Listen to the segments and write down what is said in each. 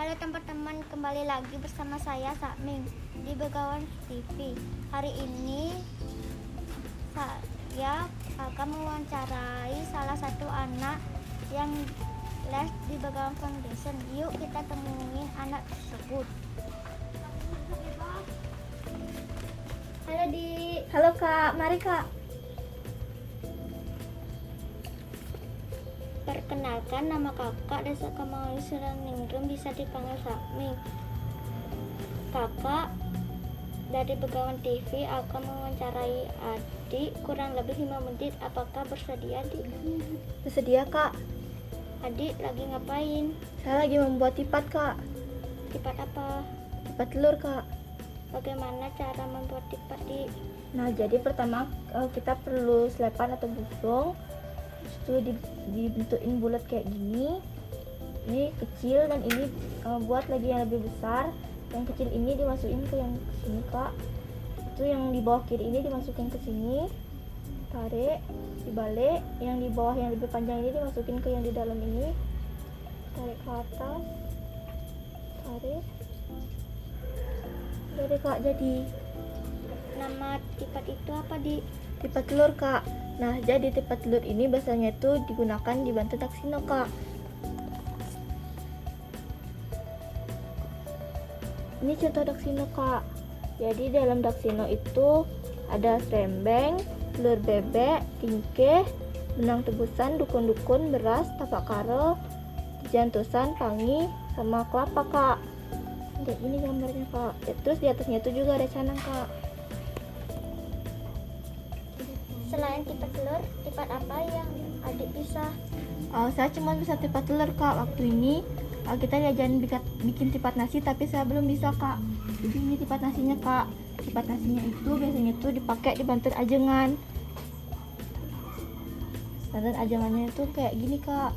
Halo teman-teman, kembali lagi bersama saya Sakming di Begawan TV. Hari ini saya akan mewawancarai salah satu anak yang les di Begawan Foundation. Yuk kita temuin anak tersebut. Halo Di. Halo Kak, mari Kak. Perkenalkan, nama kakak Desa Kamangali Suraningrum, bisa dipanggil Sakming. Kakak dari Begawan TV akan mewawancarai adik kurang lebih 5 menit. Apakah bersedia, Dik? Bersedia Kak? Adik lagi ngapain? Saya lagi membuat tipat Kak. Tipat apa? Tipat telur Kak. Bagaimana cara membuat tipat, Dik? Nah jadi pertama kita perlu selepan atau busung. Itu dibentukin bulat kayak gini. Ini kecil dan ini buat lagi yang lebih besar. Yang kecil ini dimasukin ke yang sini Kak. Itu yang di bawah kiri ini dimasukin ke sini. Tarik, dibalik. Yang di bawah yang lebih panjang ini dimasukin ke yang di dalam ini. Tarik ke atas. Tarik. Jadi Kak, jadi Nama tipat itu apa, Dik? tipat telur Kak. Nah jadi tipat telur ini biasanya itu digunakan dibantu daksino Kak. Ini contoh daksino Kak. Jadi dalam daksino itu ada serembeng, telur bebek, tingkeh, benang tebusan, dukun-dukun, beras, tapak karo, jantusan, pangi, sama kelapa Kak. Kayak ini gambarnya Kak. Terus di atasnya itu juga ada canang Kak. Selain tipat telur, tipat apa yang adik bisa? Saya cuma bisa tipat telur Kak. Waktu ini kita diajarin bikin tipat nasi, tapi saya belum bisa Kak. Jadi ini tipat nasinya Kak. Tipat nasinya itu biasanya itu dipakai dibantu ajengan. Dan ajengannya itu kayak gini Kak.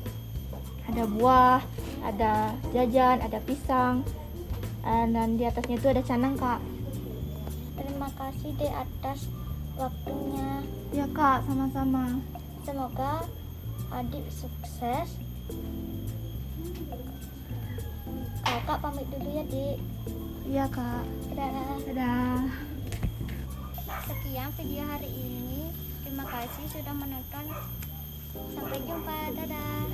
Ada buah, ada jajan, ada pisang, dan di atasnya itu ada canang Kak. Terima kasih Dek atas waktunya. Ya Kak, sama-sama. Semoga adik sukses. Kakak pamit dulu ya, Dik. Iya Kak. Dadah. Dadah. Sekian video hari ini. Terima kasih sudah menonton. Sampai jumpa. Dadah.